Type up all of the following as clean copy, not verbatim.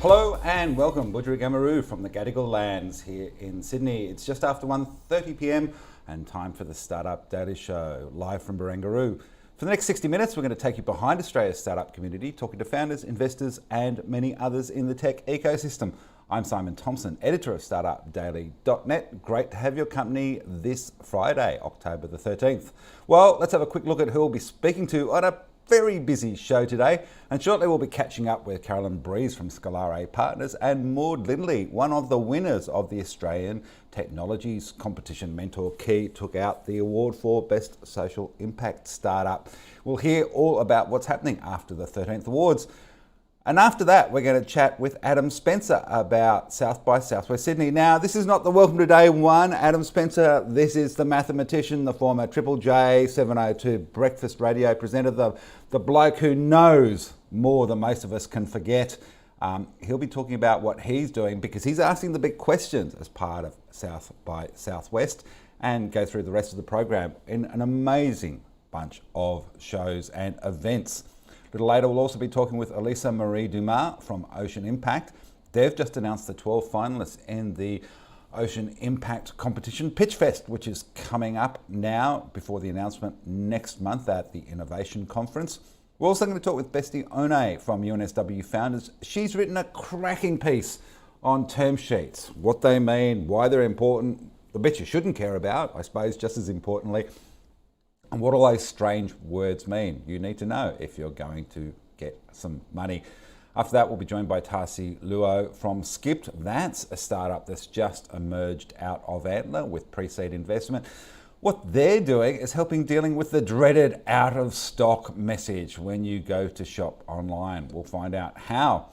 Hello and welcome, Budgerigamaru from the Gadigal Lands here in Sydney. It's just after 1:30 p.m. and time for the Startup Daily Show, live from Barangaroo. For the next 60 minutes, we're going to take you behind Australia's startup community, talking to founders, investors and many others in the tech ecosystem. I'm Simon Thompson, editor of StartupDaily.net. Great to have your company this Friday, October the 13th. Well, let's have a quick look at who we'll be speaking to on a very busy show today, and shortly we'll be catching up with Carolyn Breeze from Scalare Partners and Lindley, one of the winners of the Australian Technologies Competition. MentorKey took out the award for Best Social Impact Startup. We'll hear all about what's happening after the 13th Awards. And after that, we're going to chat with Adam Spencer about South by Southwest Sydney. Now, this is not the Welcome to Day One Adam Spencer. This is the mathematician, the former Triple J 702 breakfast radio presenter, the bloke who knows more than most of us can forget. He'll be talking about what he's doing because he's asking the big questions as part of South by Southwest, and go through the rest of the program in an amazing bunch of shows and events. A little later, we'll also be talking with Elisa-Marie Dumas from Ocean Impact. They've just announced the 12 finalists in the Ocean Impact Competition Pitchfest, which is coming up now before the announcement next month at the Innovocean conference. We're also going to talk with Besti One from UNSW Founders. She's written a cracking piece on term sheets, what they mean, why they're important, the bits you shouldn't care about, I suppose, just as importantly, and what all those strange words mean. You need to know if you're going to get some money. After that, we'll be joined by Tarsi Luo from Skipped. That's a startup that's just emerged out of Antler with pre-seed investment. What they're doing is helping dealing with the dreaded out-of-stock message when you go to shop online. We'll find out how.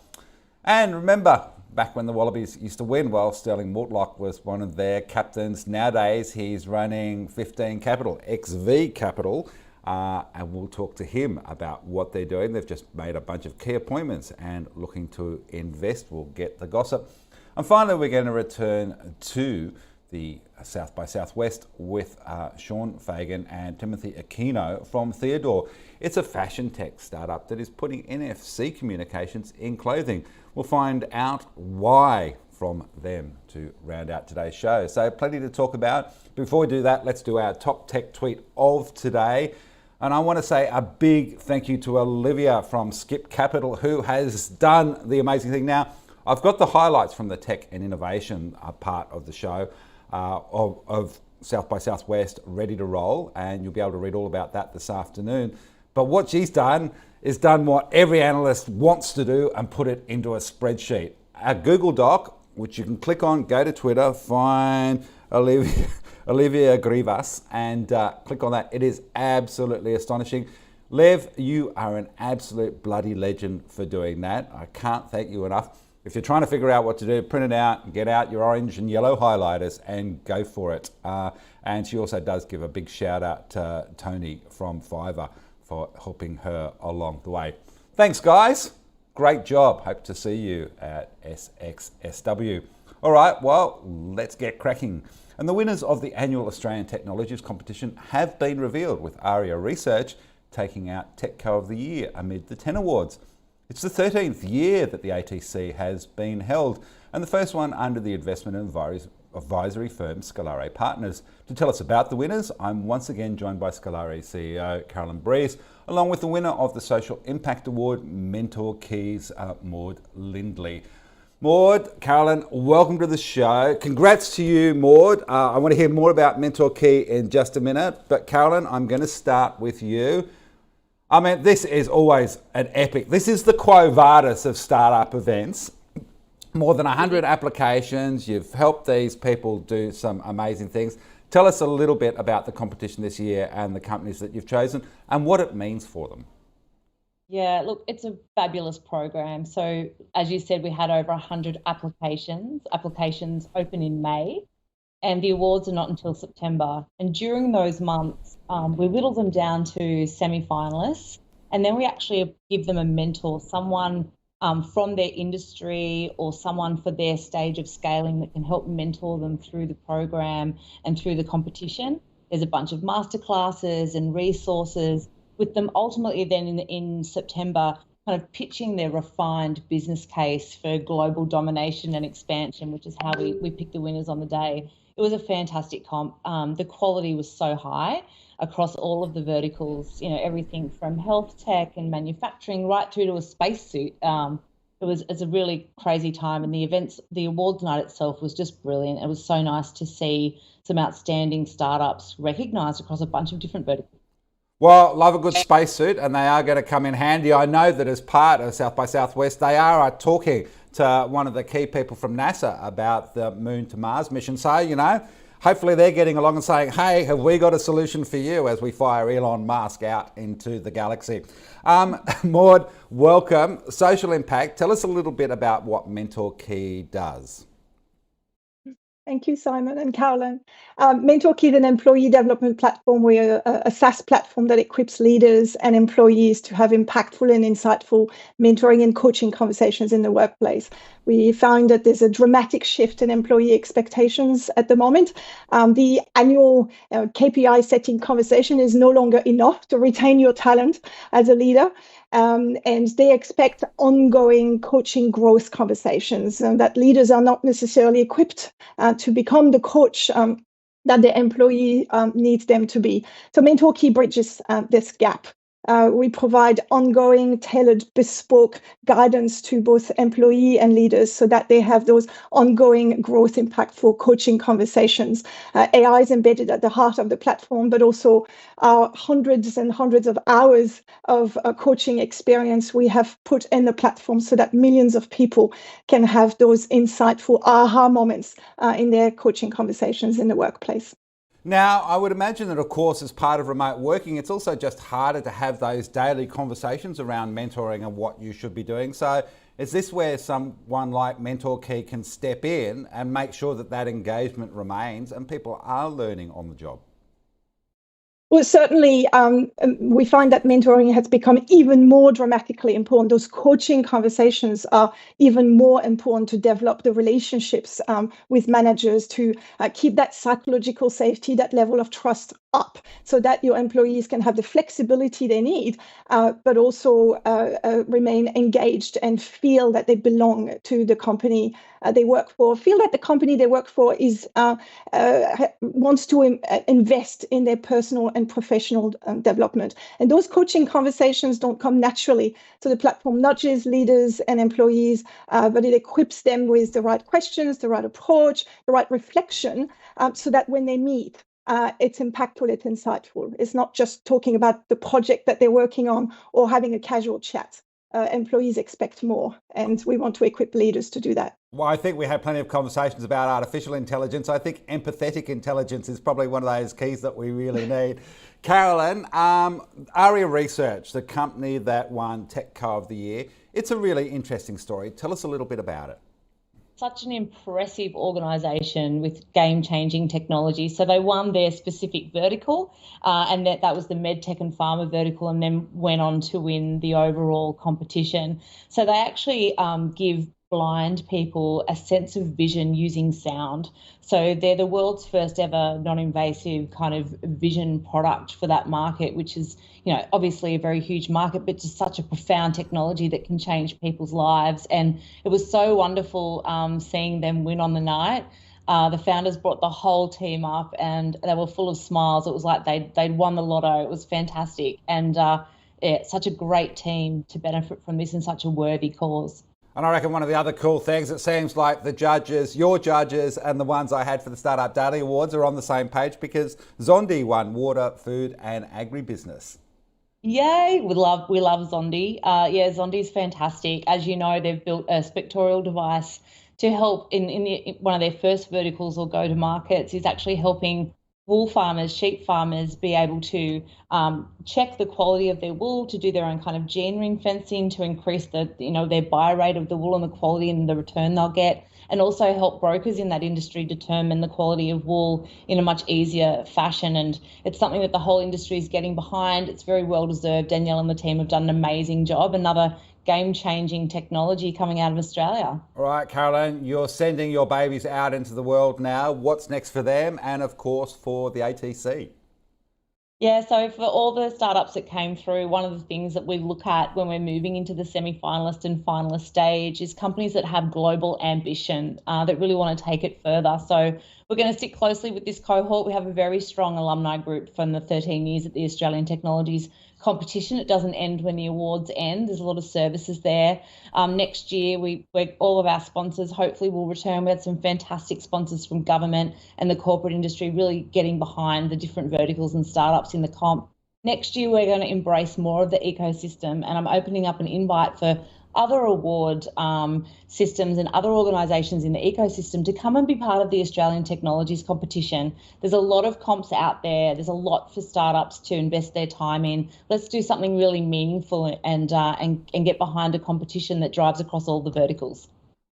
And remember, back when the Wallabies used to win, well, Sterling Mortlock was one of their captains. Nowadays, he's running 15 Capital, XV Capital, and we'll talk to him about what they're doing. They've just made a bunch of key appointments and looking to invest. We'll get the gossip. And finally, we're going to return to the South by Southwest with Sean Fagan and Timothy Aquino from Theodore. It's a fashion tech startup that is putting NFC communications in clothing. We'll find out why from them to round out today's show. So plenty to talk about. Before we do that, let's do our top tech tweet of today. And I want to say a big thank you to Olivia from Skip Capital, who has done the amazing thing. Now, I've got the highlights from the tech and innovation part of the show of South by Southwest ready to roll, and you'll be able to read all about that this afternoon. But what she's done is done what every analyst wants to do and put it into a spreadsheet. A Google Doc, which you can click on, go to Twitter, find Olivia Grivas and click on that. It is absolutely astonishing. Lev, you are an absolute bloody legend for doing that. I can't thank you enough. If you're trying to figure out what to do, print it out, get out your orange and yellow highlighters and go for it. And she also does give a big shout out to Tony from Fiverr for helping her along the way. Thanks, guys. Great job. Hope to see you at SXSW. All right, well, let's get cracking. And the winners of the annual Australian Technologies Competition have been revealed, with Aria Research taking out Tech Co of the Year amid the 10 awards. It's the 13th year that the ATC has been held, and the first one under the investment advisory firm Scalare Partners. To tell us about the winners, I'm once again joined by Scalare CEO Carolyn Breeze, along with the winner of the Social Impact Award, MentorKey's Lindley. Carolyn, welcome to the show. Congrats to you, Maud. I want to hear more about MentorKey in just a minute, but Carolyn, I'm going to start with you. I mean, this is always an epic. This is the Quo Vadis of startup events. More than 100 applications. You've helped these people do some amazing things. Tell us a little bit about the competition this year and the companies that you've chosen and what it means for them. Yeah, look, it's a fabulous program. So as you said, we had over 100 applications. Applications open in May, and the awards are not until September. And during those months, we whittle them down to semi-finalists, and then we actually give them a mentor, someone from their industry or someone for their stage of scaling that can help mentor them through the program and through the competition. There's a bunch of masterclasses and resources with them ultimately then in September kind of pitching their refined business case for global domination and expansion, which is how we picked the winners on the day. It was a fantastic comp. The quality was so high across all of the verticals, everything from health tech and manufacturing right through to a spacesuit. It's a really crazy time, and the awards night itself was just brilliant. It was so nice to see some outstanding startups recognised across a bunch of different verticals. Well, love a good spacesuit, and they are going to come in handy. I know that as part of South by Southwest, they are talking to one of the key people from NASA about the Moon to Mars mission. So, hopefully they're getting along and saying, hey, have we got a solution for you as we fire Elon Musk out into the galaxy? Maud, welcome. Social impact. Tell us a little bit about what MentorKey does. Thank you, Simon and Carolyn. MentorKey is an employee development platform. We're a SaaS platform that equips leaders and employees to have impactful and insightful mentoring and coaching conversations in the workplace. We found that there's a dramatic shift in employee expectations at the moment. The annual KPI setting conversation is no longer enough to retain your talent as a leader. And they expect ongoing coaching growth conversations, and that leaders are not necessarily equipped to become the coach that the employee needs them to be. So MentorKey bridges this gap. We provide ongoing, tailored, bespoke guidance to both employee and leaders so that they have those ongoing growth impactful coaching conversations. AI is embedded at the heart of the platform, but also our hundreds and hundreds of hours of coaching experience we have put in the platform so that millions of people can have those insightful aha moments in their coaching conversations in the workplace. Now, I would imagine that, of course, as part of remote working, it's also just harder to have those daily conversations around mentoring and what you should be doing. So is this where someone like MentorKey can step in and make sure that that engagement remains and people are learning on the job? Well, certainly, we find that mentoring has become even more dramatically important. Those coaching conversations are even more important to develop the relationships with managers, to keep that psychological safety, that level of trust up, so that your employees can have the flexibility they need, but also remain engaged and feel that they belong to the company they work for, feel that the company they work for wants to invest in their personal and professional development. And those coaching conversations don't come naturally. So the platform nudges leaders and employees, but it equips them with the right questions, the right approach, the right reflection, so that when they meet, it's impactful, it's insightful. It's not just talking about the project that they're working on or having a casual chat. Employees expect more, and we want to equip leaders to do that. Well, I think we had plenty of conversations about artificial intelligence. I think empathetic intelligence is probably one of those keys that we really need. Carolyn, Aria Research, the company that won Tech Co of the Year, it's a really interesting story. Tell us a little bit about it. Such an impressive organisation with game-changing technology. So they won their specific vertical, and that was the medtech and pharma vertical, and then went on to win the overall competition. So they actually give blind people a sense of vision using sound. So they're the world's first ever non-invasive kind of vision product for that market, which is, obviously a very huge market, but just such a profound technology that can change people's lives. And it was so wonderful seeing them win on the night. The founders brought the whole team up and they were full of smiles. It was like they'd won the lotto. It was fantastic. And such a great team to benefit from this in such a worthy cause. And I reckon one of the other cool things, it seems like the judges, your judges and the ones I had for the Startup Daily Awards are on the same page, because Zondi won Water, Food and Agribusiness. Yay, we love Zondi. Zondi's fantastic. As you know, they've built a spectorial device to help in one of their first verticals or go to markets is actually helping wool farmers, sheep farmers be able to check the quality of their wool, to do their own kind of gene ring fencing, to increase their buy rate of the wool and the quality and the return they'll get, and also help brokers in that industry determine the quality of wool in a much easier fashion. And it's something that the whole industry is getting behind. It's very well deserved. Danielle and the team have done an amazing job. Another game-changing technology coming out of Australia. All right, Caroline, you're sending your babies out into the world now. What's next for them and, of course, for the ATC? Yeah, so for all the startups that came through, one of the things that we look at when we're moving into the semi-finalist and finalist stage is companies that have global ambition, that really want to take it further. So we're going to stick closely with this cohort. We have a very strong alumni group from the 13 years at the Australian Technologies competition. It doesn't end when the awards end. There's a lot of services there. Next year, all of our sponsors hopefully will return. We had some fantastic sponsors from government and the corporate industry really getting behind the different verticals and startups in the comp. Next year, we're going to embrace more of the ecosystem, and I'm opening up an invite for other award systems and other organisations in the ecosystem to come and be part of the Australian Technologies competition. There's a lot of comps out there. There's a lot for startups to invest their time in. Let's do something really meaningful and get behind a competition that drives across all the verticals.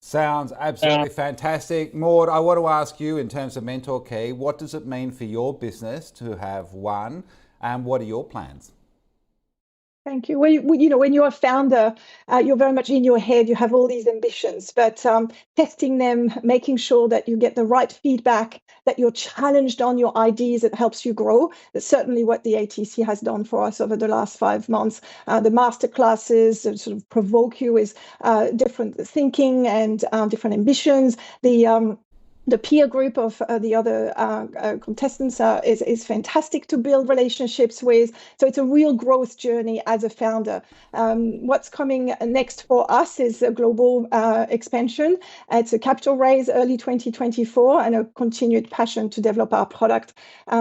Sounds absolutely fantastic. Maud, I want to ask you, in terms of MentorKey, what does it mean for your business to have won, and what are your plans? Thank you. Well, when you're a founder, you're very much in your head. You have all these ambitions, but testing them, making sure that you get the right feedback, that you're challenged on your ideas, it helps you grow. That's certainly what the ATC has done for us over the last 5 months. The masterclasses sort of provoke you with different thinking and different ambitions. The peer group of the other contestants is fantastic to build relationships with. So it's a real growth journey as a founder. What's coming next for us is a global expansion. It's a capital raise early 2024 and a continued passion to develop our product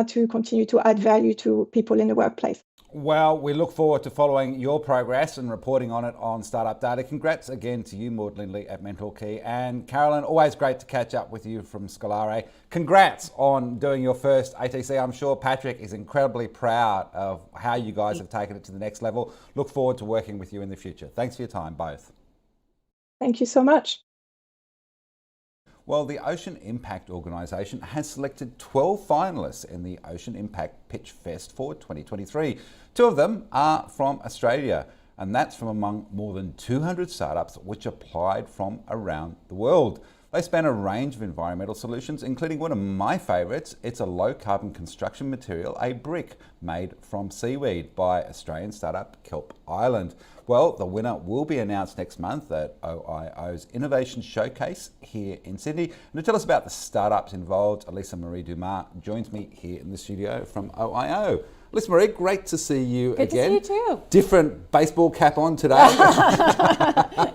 to continue to add value to people in the workplace. Well, we look forward to following your progress and reporting on it on Startup Data. Congrats again to you, Maud Lindley at MentorKey. And Carolyn, always great to catch up with you from Scalare. Congrats on doing your first ATC. I'm sure Patrick is incredibly proud of how you guys have taken it to the next level. Look forward to working with you in the future. Thanks for your time, both. Thank you so much. Well, the Ocean Impact organisation has selected 12 finalists in the Ocean Impact Pitchfest for 2023. 2 of them are from Australia, and that's from among more than 200 startups which applied from around the world. They span a range of environmental solutions, including one of my favourites. It's a low-carbon construction material, a brick made from seaweed by Australian startup Kelp Island. Well, the winner will be announced next month at OIO's Innovation Showcase here in Sydney. And to tell us about the startups involved, Elisa-Marie Dumas joins me here in the studio from OIO. Elisa-Marie, great to see you again. Good to see you too. Different baseball cap on today.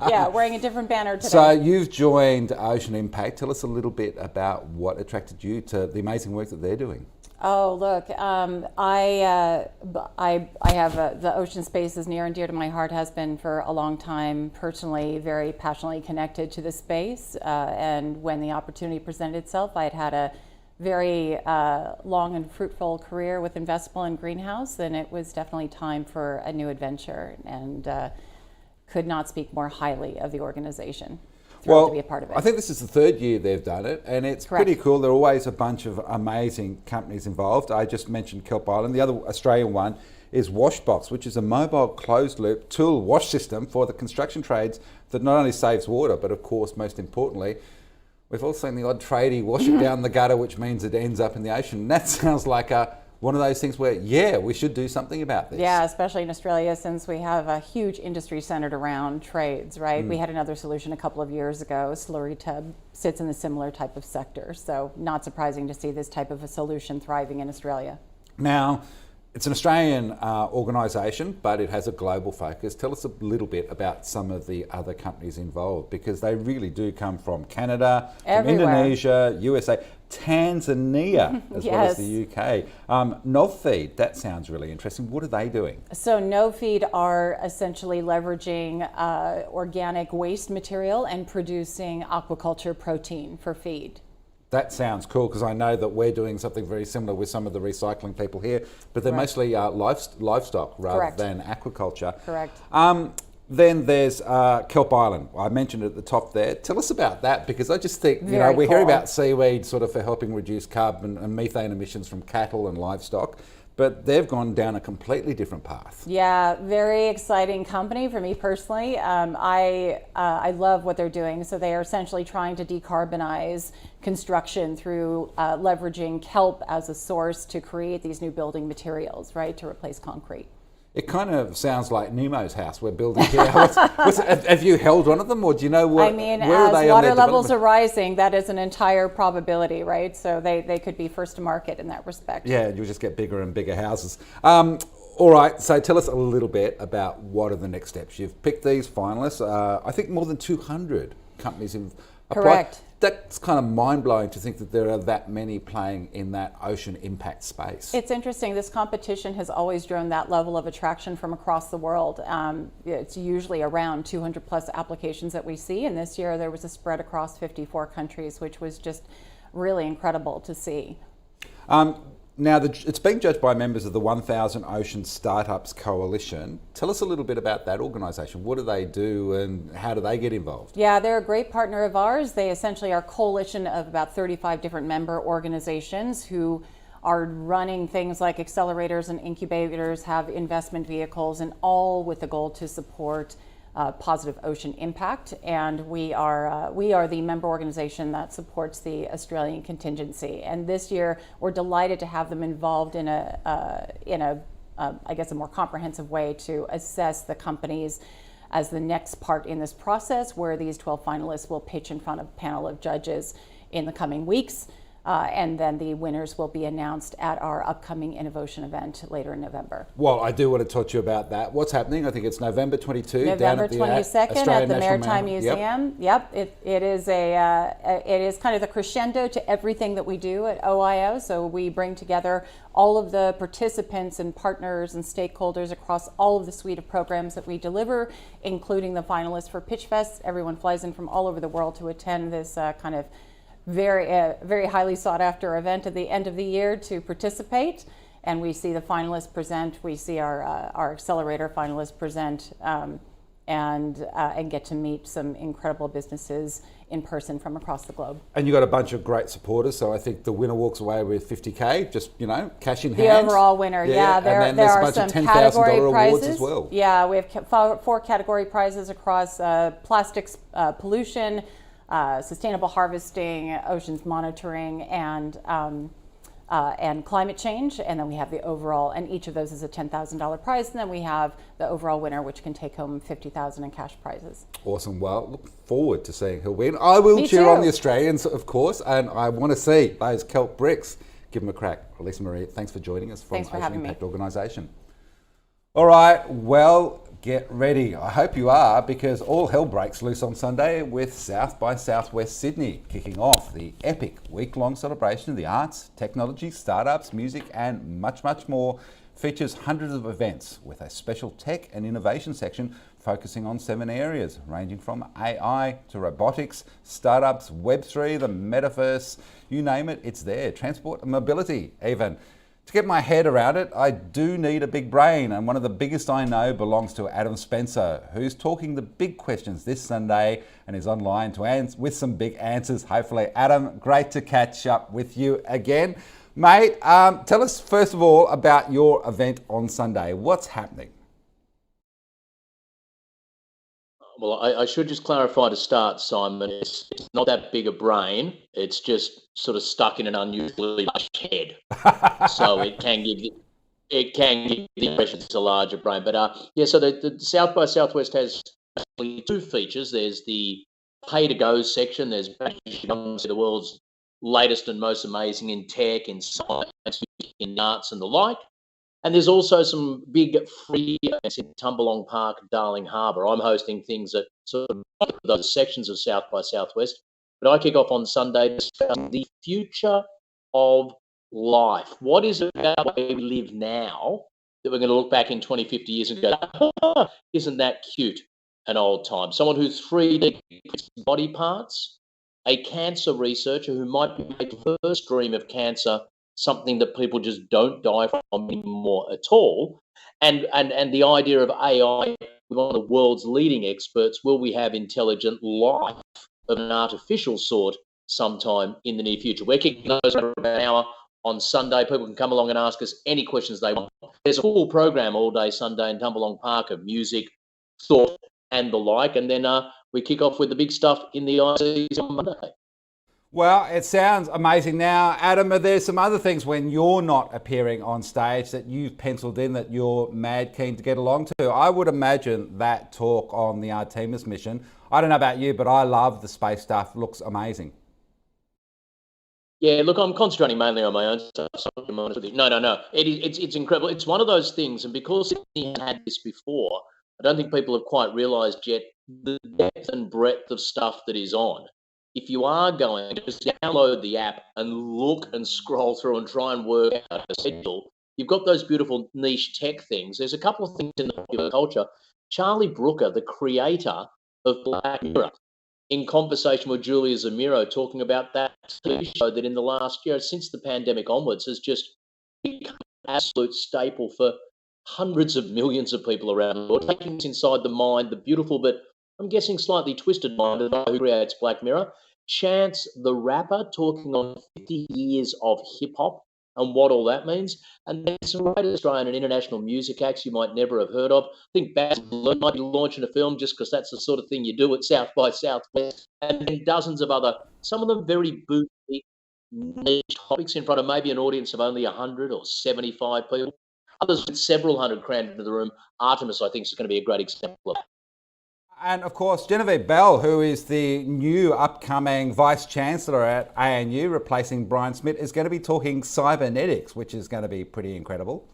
Yeah, wearing a different banner today. So you've joined Ocean Impact. Tell us a little bit about what attracted you to the amazing work that they're doing. Oh, look, I have the ocean space is near and dear to my heart, has been for a long time, personally, very passionately connected to the space. And when the opportunity presented itself, I had a very long and fruitful career with Investable and Greenhouse, and it was definitely time for a new adventure, and could not speak more highly of the organization. Thrilled to be a part of it. I think this is the 3rd year they've done it, and it's Correct. Pretty cool. There are always a bunch of amazing companies involved. I just mentioned Kelp Island. The other Australian one is Washbox, which is a mobile closed-loop tool wash system for the construction trades that not only saves water, but of course, most importantly, we've all seen the odd tradie wash it down the gutter, which means it ends up in the ocean. And that sounds like one of those things where, yeah, we should do something about this. Yeah, especially in Australia, since we have a huge industry centered around trades, right? We had another solution a couple of years ago. Slurry Tub sits in a similar type of sector. So not surprising to see this type of a solution thriving in Australia. Now, it's an Australian organisation, but it has a global focus. Tell us a little bit about some of the other companies involved, because they really do come from Canada, Everywhere. from Indonesia, USA, Tanzania, as well as the UK. Novfeed, that sounds really interesting. What are they doing? So Novfeed are essentially leveraging organic waste material and producing aquaculture protein for feed. That sounds cool, because I know that we're doing something very similar with some of the recycling people here, but they're mostly livestock rather Correct. than aquaculture. Correct. Then there's Kelp Island. I mentioned it at the top there. Tell us about that, because I just think, Very we hear cool. about seaweed sort of for helping reduce carbon and methane emissions from cattle and livestock. but they've gone down a completely different path. Yeah, very exciting company for me personally. I love what they're doing. So they are essentially trying to decarbonize construction through leveraging kelp as a source to create these new building materials, right, to replace concrete. It kind of sounds like Nemo's house we're building here. Have you held one of them, or do you know what? I mean, where are as they water on their levels are development? rising, that is an entire probability, right? So they could be first to market in that respect. Yeah, you'll just get bigger and bigger houses. All right, so tell us a little bit about what are the next steps. You've picked these finalists. I think more than 200 companies have applied. Correct. That's kind of mind-blowing to think that there are that many playing in that ocean impact space. It's interesting. This competition has always drawn that level of attraction from across the world. It's usually around 200 plus applications that we see. And this year there was a spread across 54 countries, which was just really incredible to see. Now, it's being judged by members of the 1000 Ocean Startups Coalition. Tell us a little bit about that organisation. What do they do and how do they get involved? Yeah, they're a great partner of ours. They essentially are a coalition of about 35 different member organizations who are running things like accelerators and incubators, have investment vehicles, and all with the goal to support positive ocean impact. And we are the member organization that supports the Australian contingency. And this year, we're delighted to have them involved in I guess a more comprehensive way to assess the companies as the next part in this process, where these 12 finalists will pitch in front of a panel of judges in the coming weeks. And then the winners will be announced at our upcoming Innovocean event later in November. Well, I do want to talk to you about that. What's happening? I think it's November 22. November down at the 22nd Australian at the National Maritime Museum. Yep, it is kind of the crescendo to everything that we do at OIO. So we bring together all of the participants and partners and stakeholders across all of the suite of programs that we deliver, including the finalists for Pitchfest. Everyone flies in from all over the world to attend this kind of very highly sought after event at the end of the year to participate. And we see the finalists present, we see our accelerator finalists present, and get to meet some incredible businesses in person from across the globe. And you got a bunch of great supporters, so I think the winner walks away with 50K, just, cash in The hand. overall winner, yeah. And then there there's a are bunch some of $10,000 category awards prizes as well. Yeah, we have 4 category prizes across plastics pollution, sustainable harvesting, oceans monitoring, and climate change. And then we have the overall, and each of those is a $10,000 prize. And then we have the overall winner, which can take home $50,000 in cash prizes. Awesome. Well, look forward to seeing who'll win. I will Me cheer too. on the Australians, of course, and I want to see those kelp bricks. Give them a crack. Elisa-Marie, thanks for joining us from Thanks for Ocean having me. Impact Organisation. All right, well, get ready. I hope you are, because all hell breaks loose on Sunday with South by Southwest Sydney kicking off the epic week-long celebration of the arts, technology, startups, music, and much, much more. Features hundreds of events with a special tech and innovation section focusing on 7 areas, ranging from AI to robotics, startups, Web3, the metaverse, you name it, it's there. Transport and mobility, even. To get my head around it, I do need a big brain, and one of the biggest I know belongs to Adam Spencer, who's talking the big questions this Sunday and is online to answer with some big answers, hopefully. Adam, great to catch up with you again. Mate, tell us first of all about your event on Sunday. What's happening? Well, I should just clarify to start, Simon, it's not that big a brain. It's just sort of stuck in an unusually large head. So it can give the impression it's a larger brain. But so the South by Southwest has actually 2 features. There's the pay-to-go section. There's the world's latest and most amazing in tech, in science, in arts and the like. And there's also some big free events in Tumbalong Park, Darling Harbour. I'm hosting things at sort of those sections of South by Southwest. But I kick off on Sunday discussing the future of life. What is it about where we live now that we're going to look back in 20, 50 years and go, isn't that cute, an old time? Someone who's 3D body parts, a cancer researcher who might be the first dream of cancer, something that people just don't die from anymore at all. And the idea of AI, with one of the world's leading experts, will we have intelligent life of an artificial sort sometime in the near future? We're kicking those for about an hour on Sunday. People can come along and ask us any questions they want. There's a full program all day Sunday in Tumbalong Park of music, thought, and the like. And then we kick off with the big stuff in the ICs on Monday. Well, it sounds amazing. Now, Adam, are there some other things when you're not appearing on stage that you've penciled in that you're mad keen to get along to? I would imagine that talk on the Artemis mission. I don't know about you, but I love the space stuff. It looks amazing. Yeah, look, I'm concentrating mainly on my own stuff. So no. It's incredible. It's one of those things, and because Sydney had this before, I don't think people have quite realised yet the depth and breadth of stuff that is on. If you are going to just download the app and look and scroll through and try and work out a schedule, you've got those beautiful niche tech things. There's a couple of things in the popular culture. Charlie Brooker, the creator of Black Mirror, in conversation with Julia Zamiro, talking about that TV show that in the last year, since the pandemic onwards, has just become an absolute staple for hundreds of millions of people around the world, taking us inside the mind, the beautiful but I'm guessing slightly twisted mind of the guy who creates Black Mirror. Chance the Rapper talking on 50 years of hip hop and what all that means. And there's some great Australian and international music acts you might never have heard of. I think Baz might be launching a film just because that's the sort of thing you do at South by Southwest. And then dozens of other, some of them very boutique, niche topics in front of maybe an audience of only 100 or 75 people. Others with several hundred crammed into the room. Artemis, I think, is going to be a great example of that. And of course, Genevieve Bell, who is the new upcoming Vice Chancellor at ANU, replacing Brian Smith, is going to be talking cybernetics, which is going to be pretty incredible.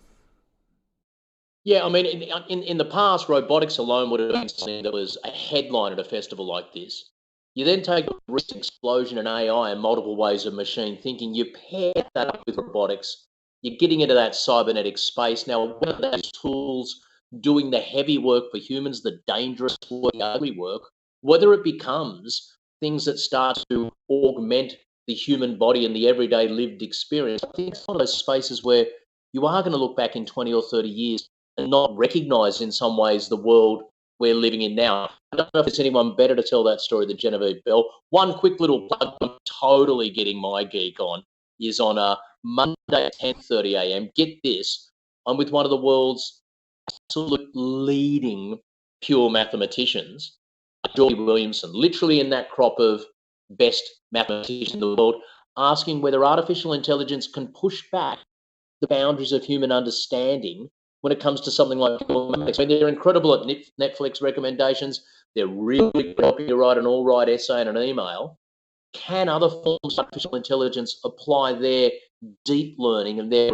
Yeah, I mean, in the past, robotics alone would have been something that was a headline at a festival like this. You then take a recent explosion in AI and multiple ways of machine thinking, you pair that up with robotics, you're getting into that cybernetic space. Now, one of those tools doing the heavy work for humans, the dangerous work, the ugly work, whether it becomes things that start to augment the human body and the everyday lived experience. I think it's one of those spaces where you are going to look back in 20 or 30 years and not recognise in some ways the world we're living in now. I don't know if there's anyone better to tell that story than Genevieve Bell. One quick little plug I'm totally getting my geek on is on a Monday at 10:30 a.m. Get this, I'm with one of the world's absolute leading pure mathematicians, George Williamson, literally in that crop of best mathematicians in the world, asking whether artificial intelligence can push back the boundaries of human understanding when it comes to something like pure mathematics. I mean, they're incredible at Netflix recommendations. They're really good at you write an all-right essay and an email. Can other forms of artificial intelligence apply their deep learning and their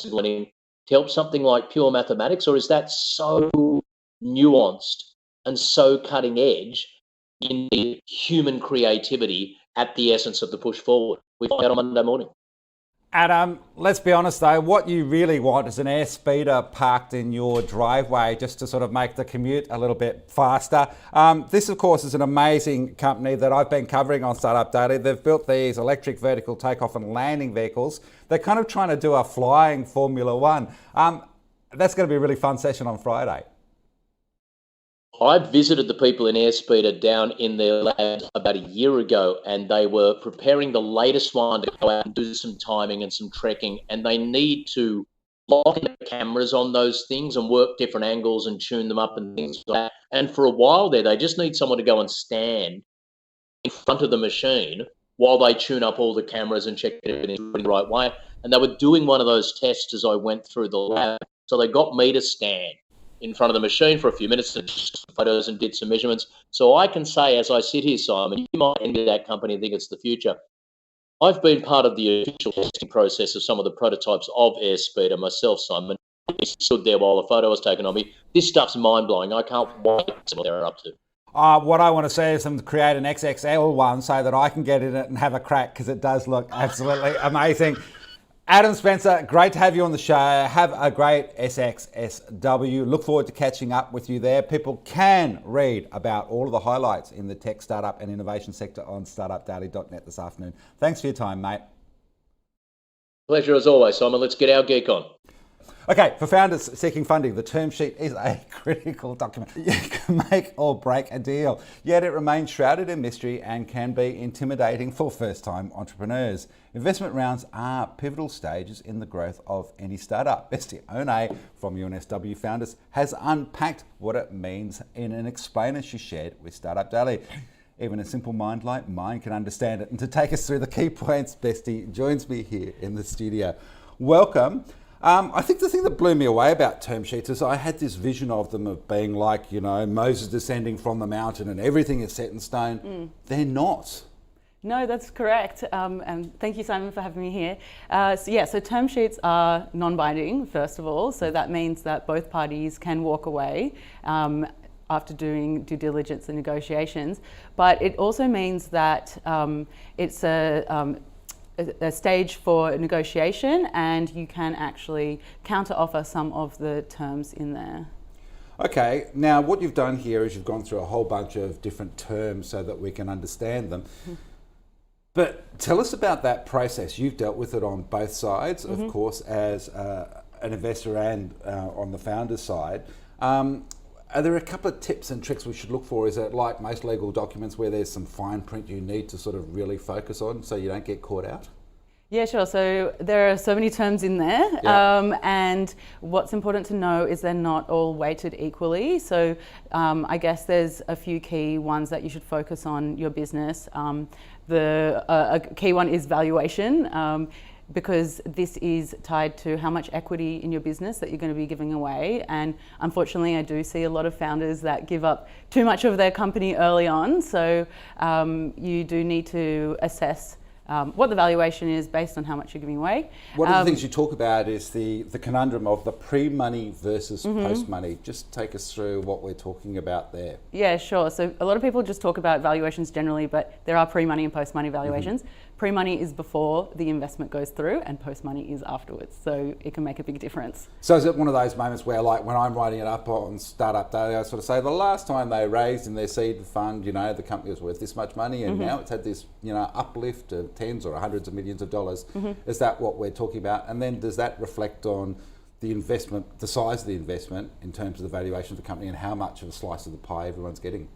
learning to help something like pure mathematics, or is that so nuanced and so cutting edge in the human creativity at the essence of the push forward? We find out on Monday morning. Adam, let's be honest though, what you really want is an airspeeder parked in your driveway just to sort of make the commute a little bit faster. This, of course, is an amazing company that I've been covering on Startup Daily. They've built these electric vertical takeoff and landing vehicles. They're kind of trying to do a flying Formula One. That's going to be a really fun session on Friday. I visited the people in Airspeeder down in their labs about a year ago, and they were preparing the latest one to go out and do some timing and some trekking, and they need to lock in the cameras on those things and work different angles and tune them up and things like that. And for a while there, they just need someone to go and stand in front of the machine while they tune up all the cameras and check everything's in the right way. And they were doing one of those tests as I went through the lab. So they got me to stand in front of the machine for a few minutes and took some photos and did some measurements. So I can say, as I sit here, Simon, you might envy that company and think it's the future. I've been part of the official testing process of some of the prototypes of Airspeeder myself, Simon. I stood there while the photo was taken of me. This stuff's mind-blowing. I can't wait to see what they're up to. What I want to see is them create an XXL one so that I can get in it and have a crack, because it does look absolutely amazing. Adam Spencer, great to have you on the show. Have a great SXSW. Look forward to catching up with you there. People can read about all of the highlights in the tech, startup and innovation sector on startupdaily.net this afternoon. Thanks for your time, mate. Pleasure as always, Simon. Let's get our geek on. Okay, for founders seeking funding, the term sheet is a critical document. You can make or break a deal, yet it remains shrouded in mystery and can be intimidating for first-time entrepreneurs. Investment rounds are pivotal stages in the growth of any startup. Bestie One from UNSW Founders has unpacked what it means in an explainer she shared with Startup Daily. Even a simple mind like mine can understand it. And to take us through the key points, Bestie joins me here in the studio. Welcome. I think the thing that blew me away about term sheets is I had this vision of them of being like, you know, Moses descending from the mountain and everything is set in stone. They're not. No, that's correct. And thank you, Simon, for having me here. So term sheets are non-binding, first of all. So that means that both parties can walk away after doing due diligence and negotiations. But it also means that it's a stage for negotiation, and you can actually counter offer some of the terms in there. Okay, now what you've done here is you've gone through a whole bunch of different terms so that we can understand them. But tell us about that process. You've dealt with it on both sides, of course, as an investor and on the founder's side. Are there a couple of tips and tricks we should look for? Is it like most legal documents where there's some fine print you need to sort of really focus on so you don't get caught out? Yeah, sure. So there are so many terms in there. Yeah. And what's important to know is they're not all weighted equally. So I guess there's a few key ones that you should focus on your business. A key one is valuation. Because this is tied to how much equity in your business that you're going to be giving away. And unfortunately, I do see a lot of founders that give up too much of their company early on. So you do need to assess what the valuation is based on how much you're giving away. One of the things you talk about is the conundrum of the pre-money versus post-money. Just take us through what we're talking about there. Yeah, sure. So a lot of people just talk about valuations generally, but there are pre-money and post-money valuations. Pre-money is before the investment goes through, and post-money is afterwards. So it can make a big difference. So is it one of those moments where, like, when I'm writing it up on Startup Daily, I sort of say the last time they raised in their seed fund, you know, the company was worth this much money, and now it's had this, you know, uplift of tens or hundreds of millions of dollars. Is that what we're talking about? And then does that reflect on the investment, the size of the investment in terms of the valuation of the company and how much of a slice of the pie everyone's getting?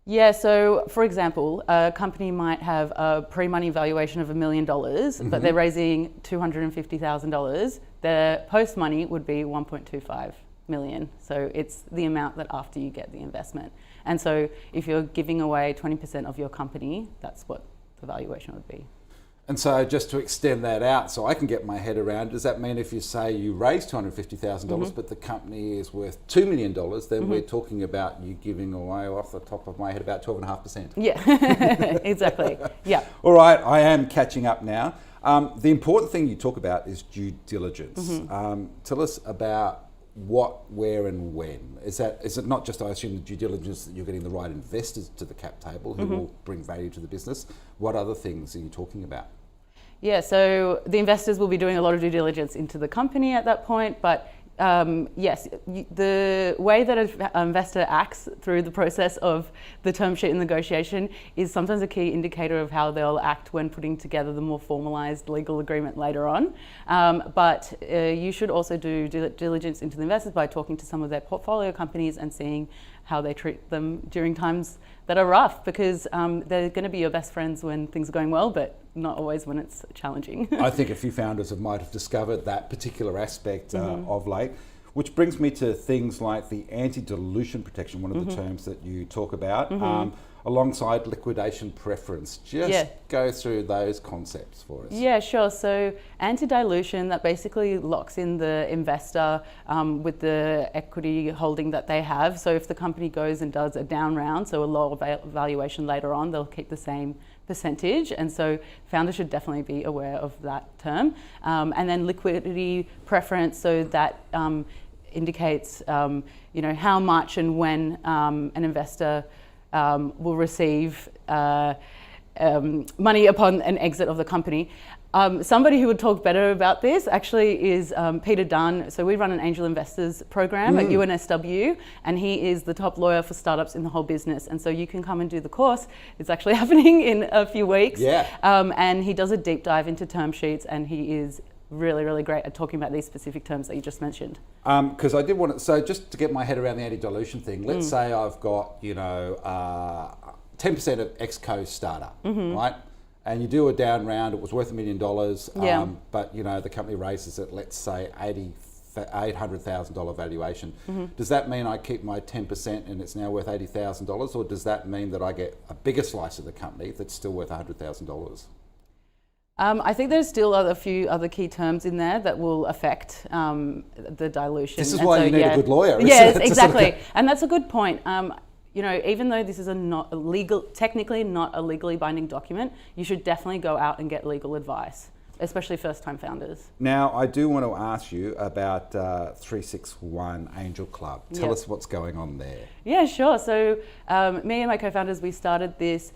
Yeah, so for example, a company might have a pre-money valuation of $1 million, but they're raising $250,000. Their post-money would be 1.25 million. So it's the amount that after you get the investment. And so if you're giving away 20% of your company, that's what the valuation would be. And so just to extend that out so I can get my head around, does that mean if you say you raise $250,000 but the company is worth $2 million, then we're talking about you giving away, off the top of my head, about 12.5%? Yeah, exactly. Yeah. All right, I am catching up now. The important thing you talk about is due diligence. Tell us about what, where and when. Is it not just, I assume, the due diligence that you're getting the right investors to the cap table who will bring value to the business? What other things are you talking about? Yeah, so the investors will be doing a lot of due diligence into the company at that point, but yes, the way that an investor acts through the process of the term sheet and negotiation is sometimes a key indicator of how they'll act when putting together the more formalized legal agreement later on. But you should also do due diligence into the investors by talking to some of their portfolio companies and seeing how they treat them during times that are rough, because they're going to be your best friends when things are going well, but not always when it's challenging. I think a few founders might have discovered that particular aspect of late, which brings me to things like the anti-dilution protection, one of the terms that you talk about, alongside liquidation preference. Just go through those concepts for us. Yeah, sure. So anti-dilution, that basically locks in the investor with the equity holding that they have. So if the company goes and does a down round, so a lower valuation later on, they'll keep the same percentage. And so founders should definitely be aware of that term. And then liquidity preference, so that indicates how much and when an investor will receive money upon an exit of the company. Somebody who would talk better about this actually is Peter Dunn. So we run an angel investors program at UNSW, and he is the top lawyer for startups in the whole business. And so you can come and do the course. It's actually happening in a few weeks. Yeah. And he does a deep dive into term sheets, and he is really, really great at talking about these specific terms that you just mentioned. Because I did want to, so just to get my head around the anti-dilution thing, let's say I've got, 10% of Exco startup, right? And you do a down round, it was worth $1 million, but the company raises it, let's say $800,000 valuation. Does that mean I keep my 10% and it's now worth $80,000, or does that mean that I get a bigger slice of the company that's still worth $100,000? I think there's still a few other key terms in there that will affect the dilution. This is why you need a good lawyer. Yes, exactly. And that's a good point. Even though this is technically not a legally binding document, you should definitely go out and get legal advice, especially first-time founders. Now, I do want to ask you about 361 Angel Club. Tell us what's going on there. Yeah, sure. So me and my co-founders, we started this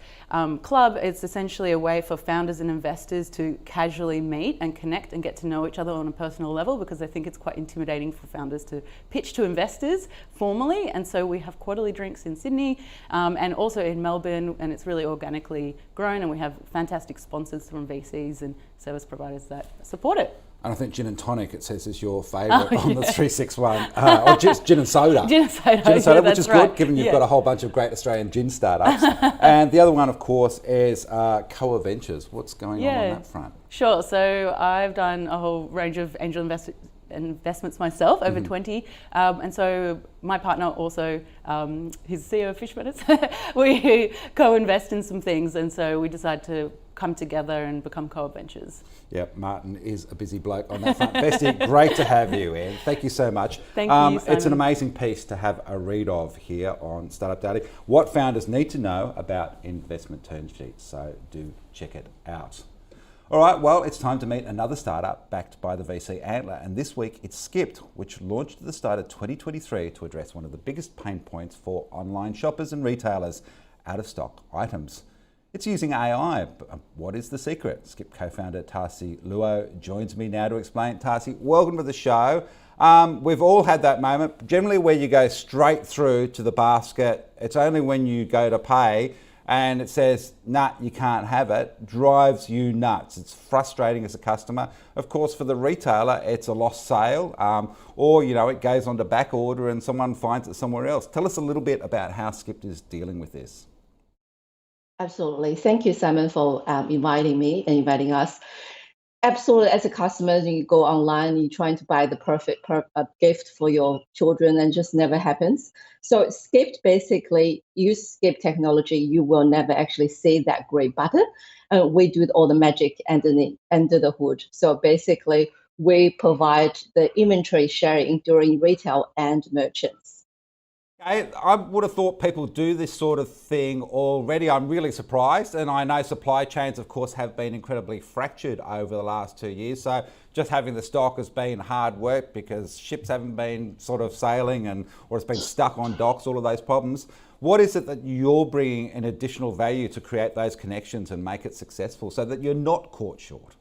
club. It's essentially a way for founders and investors to casually meet and connect and get to know each other on a personal level, because I think it's quite intimidating for founders to pitch to investors formally. And so we have quarterly drinks in Sydney and also in Melbourne, and it's really organically grown, and we have fantastic sponsors from VCs and service providers that support it. And I think gin and tonic, it says, is your favourite on the 361, or just gin and soda. Gin and soda, which is good, given you've got a whole bunch of great Australian gin startups. And the other one, of course, is Koa Ventures. What's going on that front? Sure. So I've done a whole range of angel investments myself, over 20. And so my partner also, he's CEO of Fish Minutes. We co-invest in some things. And so we decided to come together and become Koa Ventures. Yep, Martin is a busy bloke on that front. Bestie, great to have you, Anne. Thank you so much. Thank you, Simon. It's an amazing piece to have a read of here on Startup Daily. What founders need to know about investment term sheets. So do check it out. All right, well, it's time to meet another startup backed by the VC Antler. And this week it's Skipped, which launched at the start of 2023 to address one of the biggest pain points for online shoppers and retailers: out-of-stock items. It's using AI. What is the secret? Skip co-founder Tarsi Luo joins me now to explain. Tarsi, welcome to the show. We've all had that moment, generally where you go straight through to the basket. It's only when you go to pay and it says, nah, you can't have it, drives you nuts. It's frustrating as a customer. Of course, for the retailer, it's a lost sale, or it goes on to back order and someone finds it somewhere else. Tell us a little bit about how Skipped is dealing with this. Absolutely. Thank you, Simon, for inviting me and inviting us. Absolutely. As a customer, you go online, you're trying to buy the perfect gift for your children, and just never happens. So Skipped basically use Skip technology. You will never actually see that gray button. We do all the magic under the hood. So basically, we provide the inventory sharing during retail and merchants. I would have thought people do this sort of thing already. I'm really surprised. And I know supply chains, of course, have been incredibly fractured over the last 2 years. So just having the stock has been hard work because ships haven't been sort of sailing or it's been stuck on docks, all of those problems. What is it that you're bringing an additional value to create those connections and make it successful so that you're not caught short?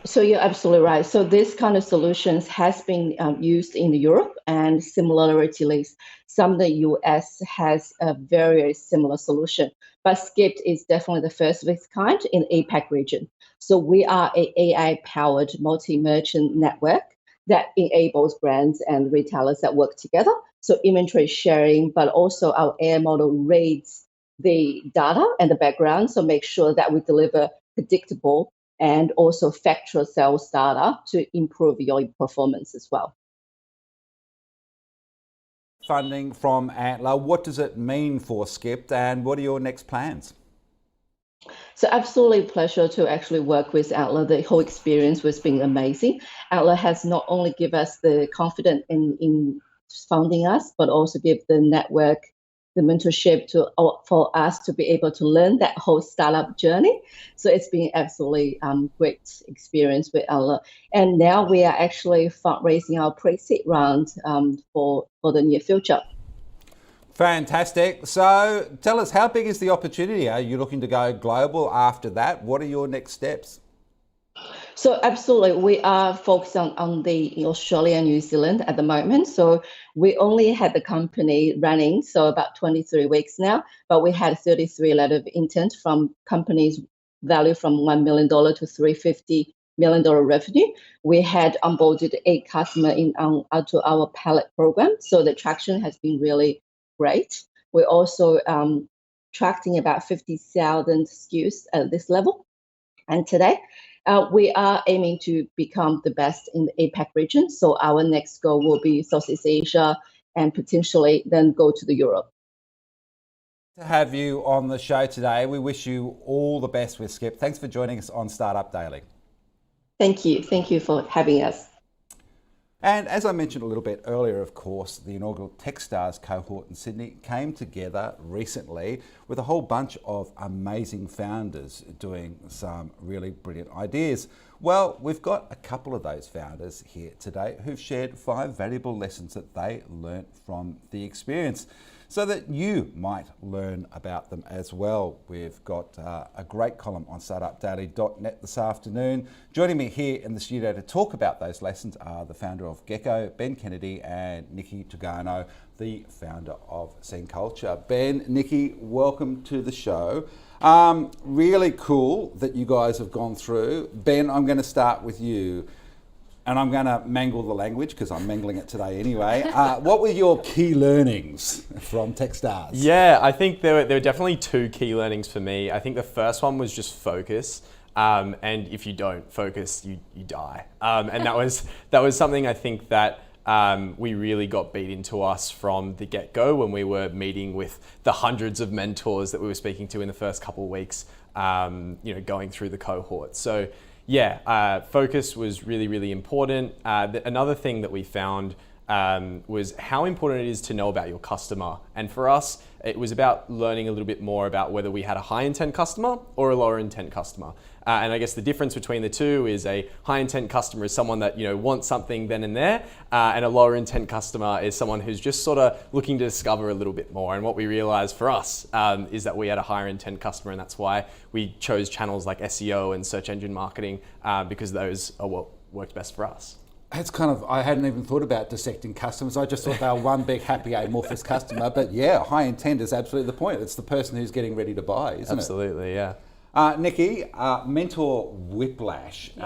So you're absolutely right. So this kind of solutions has been used in Europe, and similarly, some of the US has a very similar solution. But Skipped is definitely the first of its kind in the APAC region. So we are an AI-powered multi-merchant network that enables brands and retailers that work together. So inventory sharing, but also our AI model reads the data and the background, so make sure that we deliver predictable and also factual sales data to improve your performance as well. Funding from Antler, what does it mean for Skipped, and what are your next plans? So absolutely pleasure to actually work with Antler. The whole experience was been amazing. Antler has not only give us the confidence in funding us, but also give the network the mentorship for us to be able to learn that whole startup journey. So it's been absolutely great experience with Antler. And now we are actually fundraising our pre-seed round for the near future. Fantastic. So tell us, how big is the opportunity? Are you looking to go global after that? What are your next steps? So absolutely, we are focused on the Australia and New Zealand at the moment. So we only had the company running, so about 23 weeks now, but we had 33 letter of intent from companies value from $1 million to $350 million revenue. We had onboarded 8 customers to our pilot program, so the traction has been really great. We're also tracking about 50,000 SKUs at this level, and today we are aiming to become the best in the APAC region. So our next goal will be Southeast Asia and potentially then go to the Europe. To have you on the show today. We wish you all the best with Skip. Thanks for joining us on Startup Daily. Thank you. Thank you for having us. And as I mentioned a little bit earlier, of course, the inaugural Techstars cohort in Sydney came together recently with a whole bunch of amazing founders doing some really brilliant ideas. Well, we've got a couple of those founders here today who've shared 5 valuable lessons that they learnt from the experience, so that you might learn about them as well. We've got a great column on startupdaily.net this afternoon. Joining me here in the studio to talk about those lessons are the founder of Gecko, Ben Kennedy, and Nikki Tugano, the founder of Scene Culture. Ben, Nikki, welcome to the show. Really cool that you guys have gone through. Ben, I'm going to start with you. And I'm going to mangle the language because I'm mangling it today anyway. What were your key learnings from Techstars? Yeah, I think there were definitely 2 key learnings for me. I think the first one was just focus. And if you don't focus, you die. And that was something I think that we really got beat into us from the get-go when we were meeting with the hundreds of mentors that we were speaking to in the first couple of weeks, going through the cohort. So yeah, focus was really, really important. Another thing that we found was how important it is to know about your customer. And for us, it was about learning a little bit more about whether we had a high intent customer or a lower intent customer. And I guess the difference between the two is a high intent customer is someone that wants something then and there, and a lower intent customer is someone who's just sort of looking to discover a little bit more. And what we realized for us is that we had a higher intent customer, and that's why we chose channels like SEO and search engine marketing, because those are what worked best for us. It's kind of, I hadn't even thought about dissecting customers. I just thought they were one big happy amorphous customer. But yeah, high intent is absolutely the point. It's the person who's getting ready to buy, isn't it? Absolutely, yeah. Nikki, mentor whiplash. We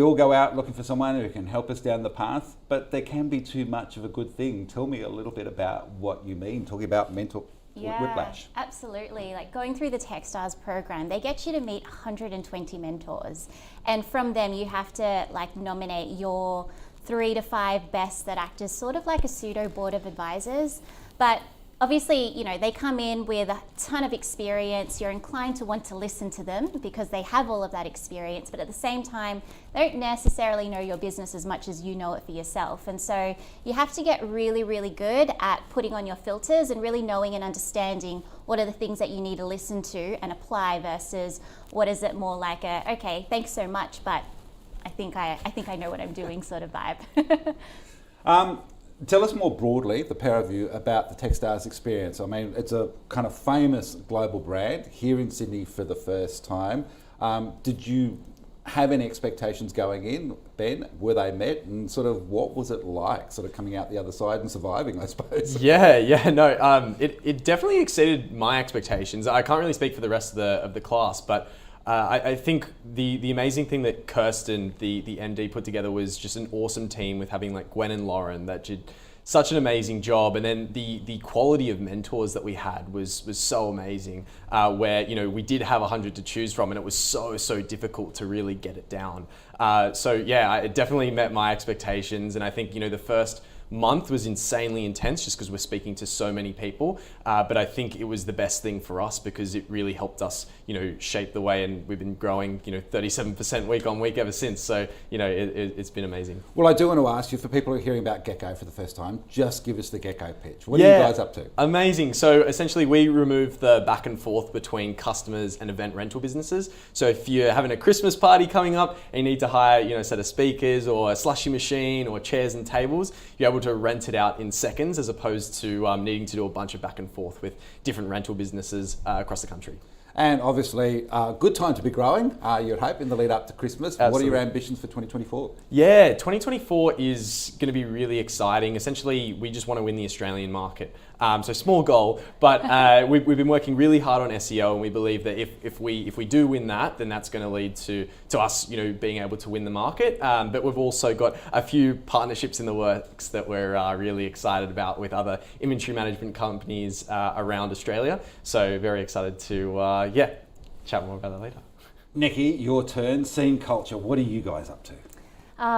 all go out looking for someone who can help us down the path, but there can be too much of a good thing. Tell me a little bit about what you mean, talking about mentor whiplash. Absolutely. Like going through the Techstars program, they get you to meet 120 mentors. And from them, you have to nominate your 3 to 5 best that act as sort of like a pseudo board of advisors. But obviously, they come in with a ton of experience. You're inclined to want to listen to them because they have all of that experience, but at the same time, they don't necessarily know your business as much as you know it for yourself. And so you have to get really, really good at putting on your filters and really knowing and understanding what are the things that you need to listen to and apply versus what is it more like okay, thanks so much, but I think I know what I'm doing sort of vibe. Tell us more broadly, the pair of you, about the Techstars experience. I mean, it's a kind of famous global brand here in Sydney for the first time. Did you have any expectations going in, Ben? Were they met? And sort of what was it like, sort of coming out the other side and surviving, I suppose? It definitely exceeded my expectations. I can't really speak for the rest of the class, but I think the amazing thing that Kirsten, the MD, put together was just an awesome team with having Gwen and Lauren that did such an amazing job. And then the quality of mentors that we had was so amazing, where we did have 100 to choose from, and it was so difficult to really get it down. It definitely met my expectations, and I think the first month was insanely intense just because we're speaking to so many people, but I think it was the best thing for us because it really helped us shape the way, and we've been growing 37% week on week ever since, so it's been amazing. Well, I do want to ask you, for people who are hearing about Gecko for the first time, just give us the Gecko pitch. What are you guys up to? Amazing. So essentially we remove the back and forth between customers and event rental businesses. So if you're having a Christmas party coming up and you need to hire a set of speakers or a slushy machine or chairs and tables, you're able to rent it out in seconds as opposed to needing to do a bunch of back and forth with different rental businesses across the country. And obviously, good time to be growing, you'd hope, in the lead up to Christmas. Absolutely. What are your ambitions for 2024? Yeah, 2024 is going to be really exciting. Essentially, we just want to win the Australian market. So small goal, but we've been working really hard on SEO, and we believe that if we do win that, then that's going to lead to us, being able to win the market. But we've also got a few partnerships in the works that we're really excited about with other inventory management companies around Australia. So very excited to chat more about that later. Nikki, your turn. Scene Culture. What are you guys up to?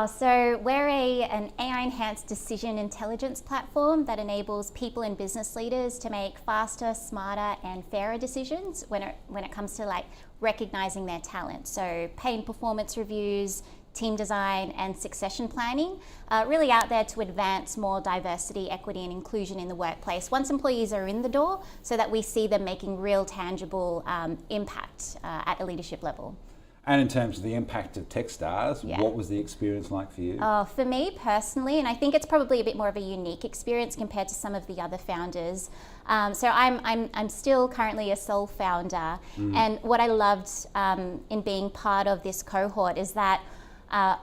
So we're an AI-enhanced decision intelligence platform that enables people and business leaders to make faster, smarter, and fairer decisions when it comes to recognizing their talent. So pay and performance reviews, team design, and succession planning, really out there to advance more diversity, equity, and inclusion in the workplace once employees are in the door, so that we see them making real, tangible impact at a leadership level. And in terms of the impact of Techstars, what was the experience like for you? For me personally, and I think it's probably a bit more of a unique experience compared to some of the other founders. So I'm still currently a sole founder, and what I loved in being part of this cohort is that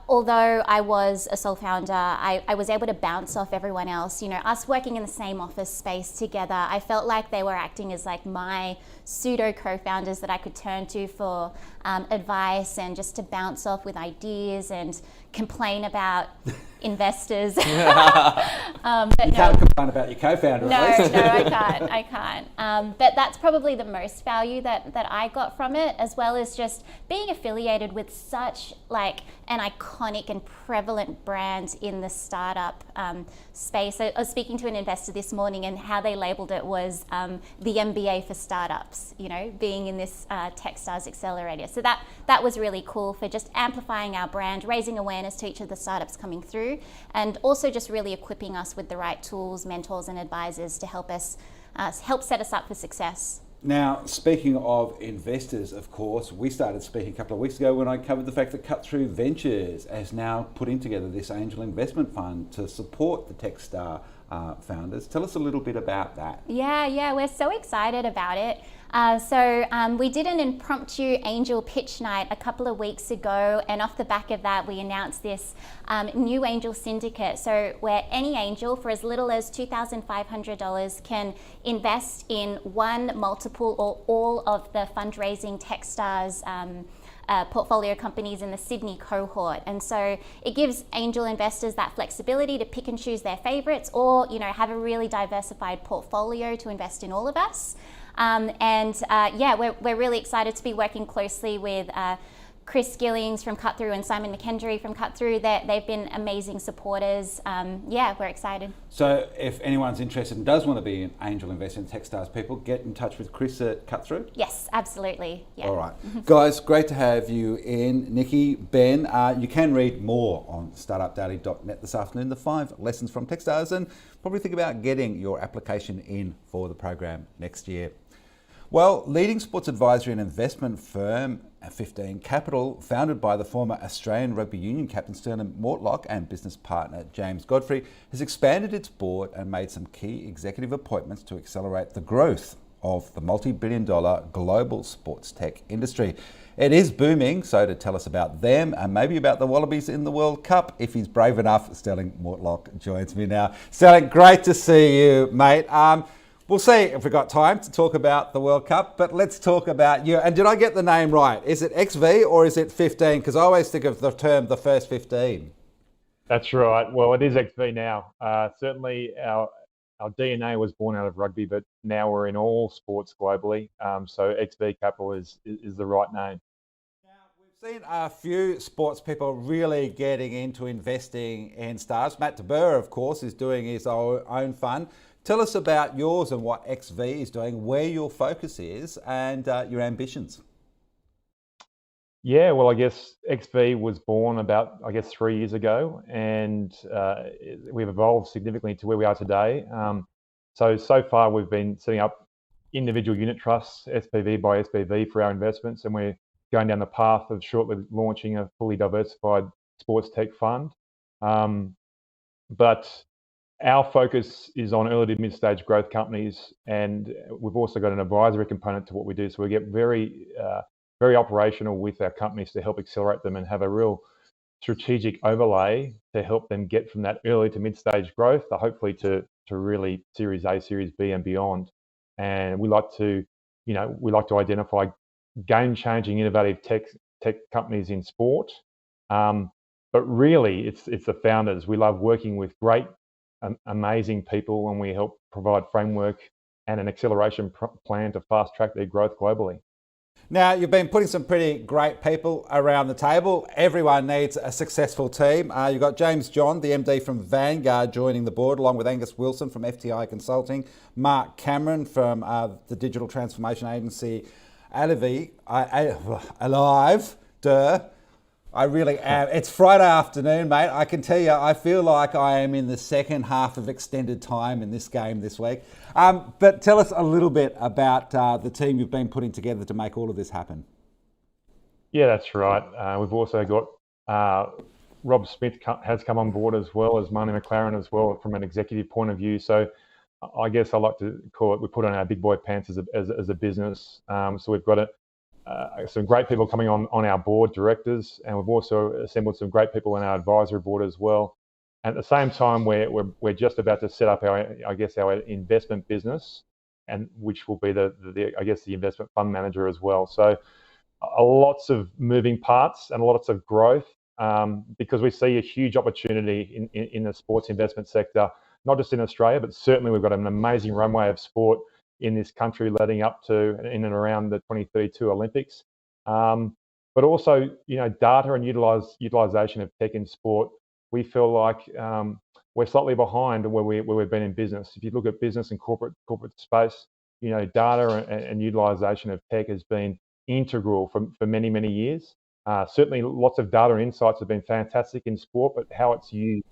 although I was a sole founder, I was able to bounce off everyone else. Us working in the same office space together, I felt like they were acting as my pseudo co-founders that I could turn to for advice and just to bounce off with ideas and complain about investors. But you can't complain about your co-founder, no, at least. No, I can't. But that's probably the most value that I got from it, as well as just being affiliated with such an iconic and prevalent brand in the startup space. I was speaking to an investor this morning, and how they labeled it was the MBA for startups, being in this Techstars accelerator. So that was really cool for just amplifying our brand, raising awareness to each of the startups coming through, and also just really equipping us with the right tools, mentors, and advisors to help set us up for success. Now, speaking of investors, of course, we started speaking a couple of weeks ago when I covered the fact that Cut Through Ventures is now putting together this angel investment fund to support the Techstar founders. Tell us a little bit about that. Yeah, we're so excited about it. We did an impromptu angel pitch night a couple of weeks ago, and off the back of that, we announced this new angel syndicate. So where any angel for as little as $2,500 can invest in one, multiple, or all of the fundraising Techstars portfolio companies in the Sydney cohort. And so it gives angel investors that flexibility to pick and choose their favorites, or have a really diversified portfolio to invest in all of us. We're really excited to be working closely with Chris Gillings from Cut Through and Simon McKendry from Cut Through. They've been amazing supporters. We're excited. So if anyone's interested and does want to be an angel investor in Techstars, people get in touch with Chris at Cut Through? Yes, absolutely. Yeah. All right. Guys, great to have you in. Nikki, Ben, you can read more on startupdaily.net this afternoon, the 5 lessons from Techstars, and probably think about getting your application in for the program next year. Well, leading sports advisory and investment firm 15 Capital, founded by the former Australian Rugby Union captain Sterling Mortlock and business partner James Godfrey, has expanded its board and made some key executive appointments to accelerate the growth of the multi-billion-dollar global sports tech industry. It is booming, so to tell us about them and maybe about the Wallabies in the World Cup, if he's brave enough, Sterling Mortlock joins me now. Sterling, great to see you, mate. We'll see if we've got time to talk about the World Cup, but let's talk about you. And did I get the name right? Is it XV or is it 15? Because I always think of the term the first 15. That's right. Well, it is XV now. Certainly our DNA was born out of rugby, but now we're in all sports globally. So XV Capital is the right name. Now, we've seen a few sports people really getting into investing in stars. Matt de Boer, of course, is doing his own fund. Tell us about yours and what XV is doing, where your focus is, and your ambitions. Yeah, well, I guess XV was born about, 3 years ago, and we've evolved significantly to where we are today. So far, we've been setting up individual unit trusts, SPV by SPV, for our investments, and we're going down the path of shortly launching a fully diversified sports tech fund. But our focus is on early to mid-stage growth companies, and we've also got an advisory component to what we do. So we get very operational with our companies to help accelerate them and have a real strategic overlay to help them get from that early to mid-stage growth, hopefully to really Series A, Series B, and beyond. And we like to identify game-changing, innovative tech companies in sport. But really, it's the founders. We love working with great, amazing people, and we help provide framework and an acceleration plan to fast track their growth globally. Now, you've been putting some pretty great people around the table. Everyone needs a successful team. You've got James John, the MD from Vanguard, joining the board, along with Angus Wilson from FTI Consulting, Mark Cameron from the digital transformation agency Alive. I really am. It's Friday afternoon, mate. I can tell you, I feel like I am in the second half of extended time in this game this week. But tell us a little bit about the team you've been putting together to make all of this happen. Yeah, that's right. We've also got Rob Smith has come on board as well as Marnie McLaren as well from an executive point of view. So I guess I like to call it, we put on our big boy pants as a business. So we've got some great people coming on our board, directors, and we've also assembled some great people in our advisory board as well. At the same time, we're just about to set up our investment business, and which will be the investment fund manager as well. So lots of moving parts and lots of growth because we see a huge opportunity in the sports investment sector, not just in Australia, but certainly we've got an amazing runway of sport in this country leading up to in and around the 2032 Olympics. But also, data and utilization of tech in sport, we feel like we're slightly behind where we've been in business. If you look at business and corporate space, data and utilization of tech has been integral for many, many years. Certainly lots of data and insights have been fantastic in sport, but how it's used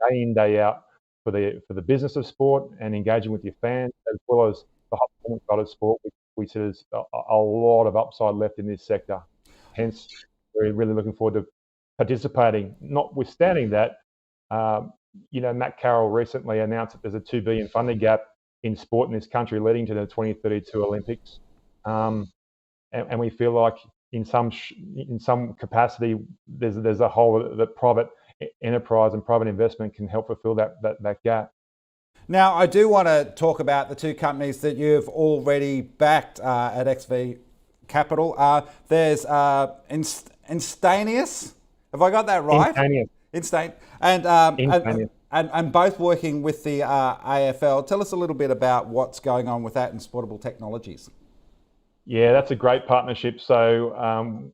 day in, day out for the business of sport and engaging with your fans, as well as the high performance side of sport, we see there's a lot of upside left in this sector. Hence, we're really looking forward to participating. Notwithstanding that, Matt Carroll recently announced that there's a $2 billion funding gap in sport in this country leading to the 2032 Olympics. And we feel like in some capacity, there's a hole that private enterprise and private investment can help fulfill that gap. Now, I do want to talk about the two companies that you've already backed at XV Capital. There's Instantaneous. Have I got that right? Instantaneous. And both working with the AFL. Tell us a little bit about what's going on with that in Sportable Technologies. Yeah, that's a great partnership. So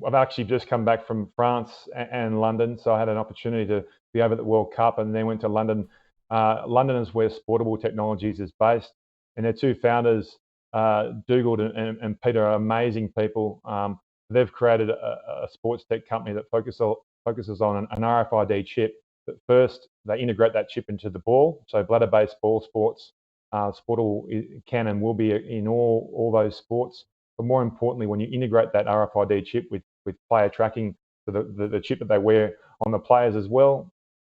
I've actually just come back from France and London, so I had an opportunity to be over at the World Cup and then went to London. London is where Sportable Technologies is based, and their two founders, Dougal and Peter, are amazing people. They've created a sports tech company that focuses on an RFID chip. But first, they integrate that chip into the ball, so bladder-based ball sports. Sportable can and will be in all those sports. But more importantly, when you integrate that RFID chip with player tracking, so the chip that they wear on the players as well,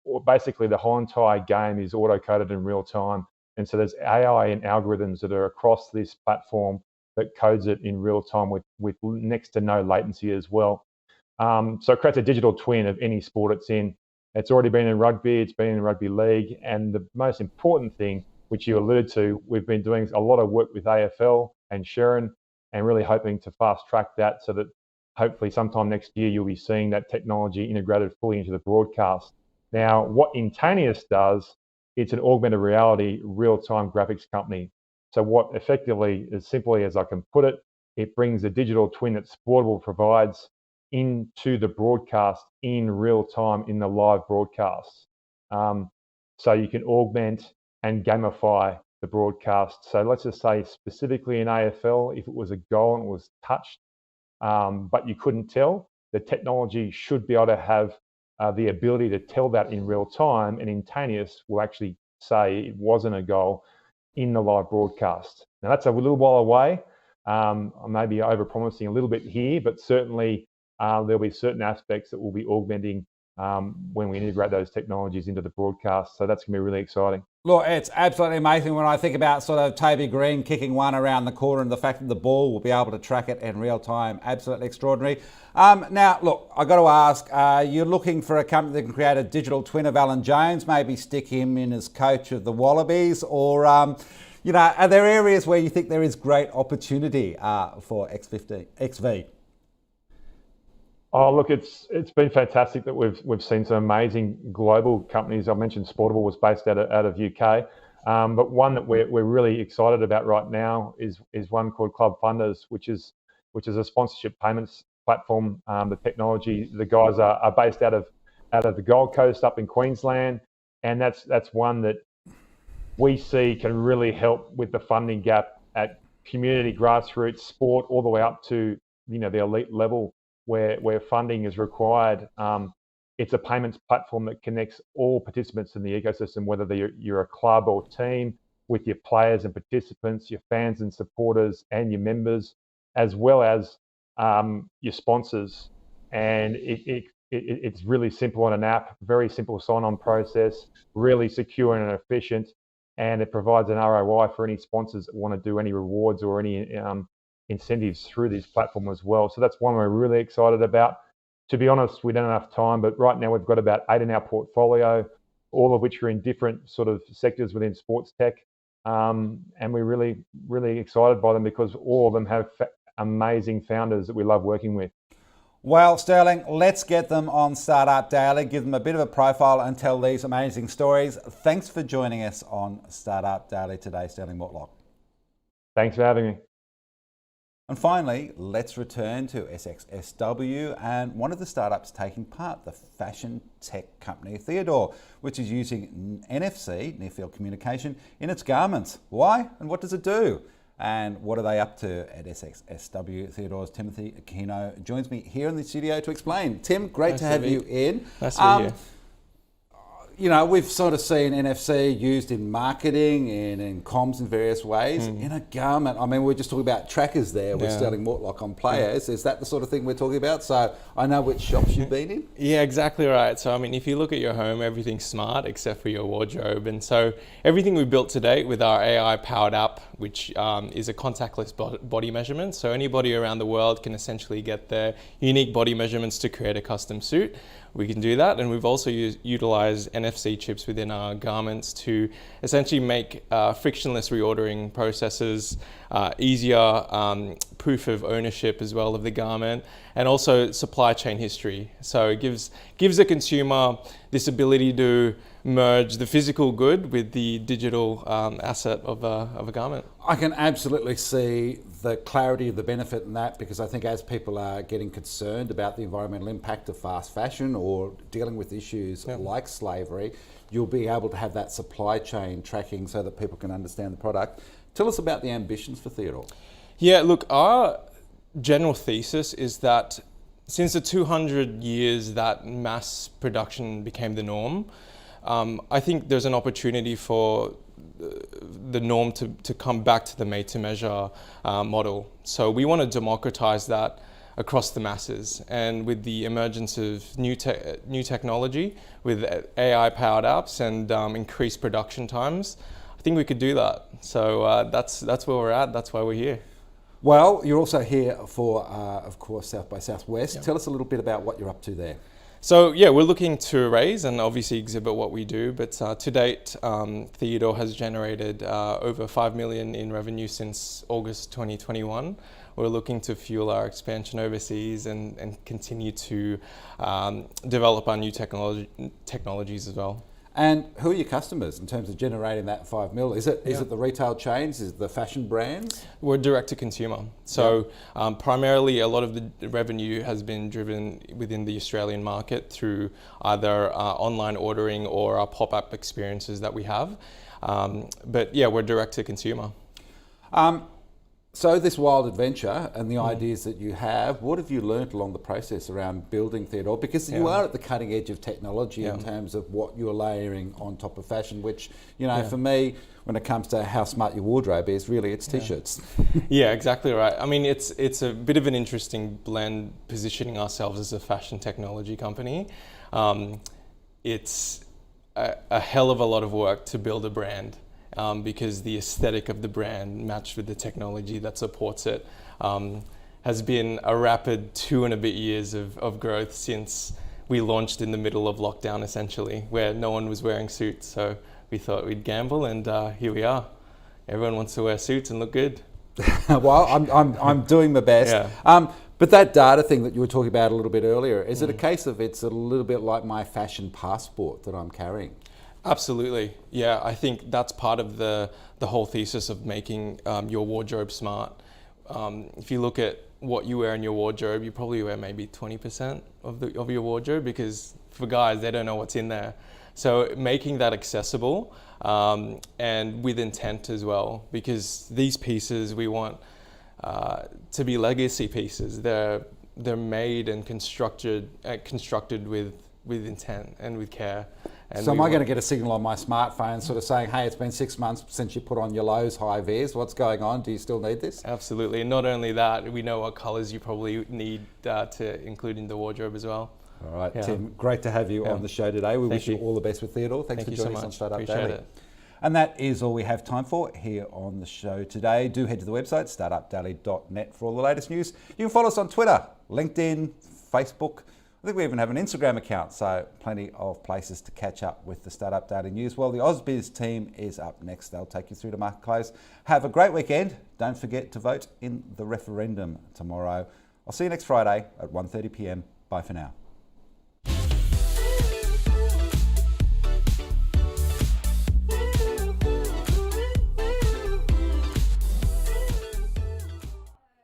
or basically the whole entire game is auto-coded in real time. And so there's AI and algorithms that are across this platform that codes it in real time with next to no latency as well. So it creates a digital twin of any sport it's in. It's already been in rugby, it's been in rugby league, and the most important thing, which you alluded to, we've been doing a lot of work with AFL and Sharon, and really hoping to fast track that so that hopefully sometime next year you'll be seeing that technology integrated fully into the broadcast. Now, what Instantaneous does, it's an augmented reality real-time graphics company. So what effectively, as simply as I can put it, it brings a digital twin that Sportable provides into the broadcast in real time in the live broadcast. So you can augment and gamify the broadcast. So let's just say specifically in AFL, if it was a goal and it was touched, but you couldn't tell, the technology should be able to have the ability to tell that in real time, and Instantaneous will actually say it wasn't a goal in the live broadcast. Now that's a little while away. I may be over-promising a little bit here, but certainly there'll be certain aspects that will be augmenting when we integrate those technologies into the broadcast. So that's going to be really exciting. Look, it's absolutely amazing when I think about sort of Toby Green kicking one around the corner and the fact that the ball will be able to track it in real time. Absolutely extraordinary. Now, look, I've got to ask, you're looking for a company that can create a digital twin of Alan Jones, maybe stick him in as coach of the Wallabies, or, are there areas where you think there is great opportunity for XV? Oh, look, it's been fantastic that we've seen some amazing global companies. I mentioned Sportable was based out of UK, but one that we're really excited about right now is one called Club Funders, which is a sponsorship payments platform. The technology, the guys are based out of the Gold Coast up in Queensland, and that's one that we see can really help with the funding gap at community, grassroots, sport, all the way up to the elite level, where funding is required. It's a payments platform that connects all participants in the ecosystem, whether you're a club or team, with your players and participants, your fans and supporters, and your members, as well as your sponsors. And it's really simple on an app, very simple sign-on process, really secure and efficient, and it provides an ROI for any sponsors that want to do any rewards or any incentives through this platform as well. So that's one we're really excited about. To be honest, we don't have enough time, but right now we've got about 8 in our portfolio, all of which are in different sort of sectors within sports tech. And we're really, really excited by them because all of them have amazing founders that we love working with. Well, Sterling, let's get them on Startup Daily, give them a bit of a profile and tell these amazing stories. Thanks for joining us on Startup Daily today, Sterling Mortlock. Thanks for having me. And finally, let's return to SXSW and one of the startups taking part, the fashion tech company Theodore, which is using NFC, near field communication, in its garments. Why and what does it do? And what are they up to at SXSW? Theodore's Timothy Aquino joins me here in the studio to explain. Tim, great to have you in. Nice to be here. We've sort of seen NFC used in marketing and in comms in various ways. In a garment, I mean, we're just talking about trackers there with Sterling Mortlock on players. Is that the sort of thing we're talking about? So I know which shops you've been in. Yeah, exactly right. So, I mean, if you look at your home, everything's smart except for your wardrobe. And so everything we built to date with our AI-powered app, which is a contactless body measurement. So anybody around the world can essentially get their unique body measurements to create a custom suit. We can do that, and we've also utilized NFC chips within our garments to essentially make frictionless reordering processes easier, proof of ownership as well of the garment, and also supply chain history. So it gives the consumer this ability to merge the physical good with the digital asset of a garment. I can absolutely see the clarity of the benefit in that, because I think as people are getting concerned about the environmental impact of fast fashion or dealing with issues like slavery, you'll be able to have that supply chain tracking so that people can understand the product. Tell us about the ambitions for Theodore. Yeah, look, our general thesis is that since the 200 years that mass production became the norm, I think there's an opportunity for the norm to come back to the made-to-measure model. So we want to democratize that across the masses. And with the emergence of new technology, with AI-powered apps and increased production times, I think we could do that. So that's where we're at. That's why we're here. Well, you're also here for, of course, South by Southwest. Yeah. Tell us a little bit about what you're up to there. So yeah, we're looking to raise and obviously exhibit what we do, but to date, Theodore has generated over 5 million in revenue since August 2021. We're looking to fuel our expansion overseas and continue to develop our new technologies as well. And who are your customers in terms of generating that 5 mil? Is it the retail chains? Is it the fashion brands? We're direct to consumer. So primarily a lot of the revenue has been driven within the Australian market through either online ordering or our pop-up experiences that we have. But yeah, we're direct to consumer. So this wild adventure and the ideas that you have, what have you learnt along the process around building Theodore? Because you are at the cutting edge of technology in terms of what you're layering on top of fashion, which, for me, when it comes to how smart your wardrobe is, really it's t-shirts. Yeah, exactly right. I mean, it's a bit of an interesting blend positioning ourselves as a fashion technology company. it's a hell of a lot of work to build a brand because the aesthetic of the brand matched with the technology that supports it has been a rapid 2 and a bit years of growth since we launched in the middle of lockdown, essentially, where no one was wearing suits. So we thought we'd gamble, and here we are. Everyone wants to wear suits and look good. Well, I'm doing my best. Yeah. But that data thing that you were talking about a little bit earlier, is it a case of it's a little bit like my fashion passport that I'm carrying? Absolutely. Yeah, I think that's part of the whole thesis of making your wardrobe smart. If you look at what you wear in your wardrobe, you probably wear maybe 20% of your wardrobe, because for guys, they don't know what's in there. So making that accessible and with intent as well, because these pieces we want to be legacy pieces. They're made and constructed with intent and with care. And so am I going to get a signal on my smartphone sort of saying, hey, it's been 6 months since you put on your Lowe's high vis, what's going on? Do you still need this? Absolutely. And not only that, we know what colours you probably need to include in the wardrobe as well. All right, yeah. Tim, great to have you on the show today. We wish you all the best with Theodore. Thanks for joining us on Startup Daily. It. And that is all we have time for here on the show today. Do head to the website, startupdaily.net, for all the latest news. You can follow us on Twitter, LinkedIn, Facebook. I think we even have an Instagram account, so plenty of places to catch up with the Startup Daily news. Well, the AusBiz team is up next. They'll take you through to market close. Have a great weekend. Don't forget to vote in the referendum tomorrow. I'll see you next Friday at 1:30 p.m. Bye for now.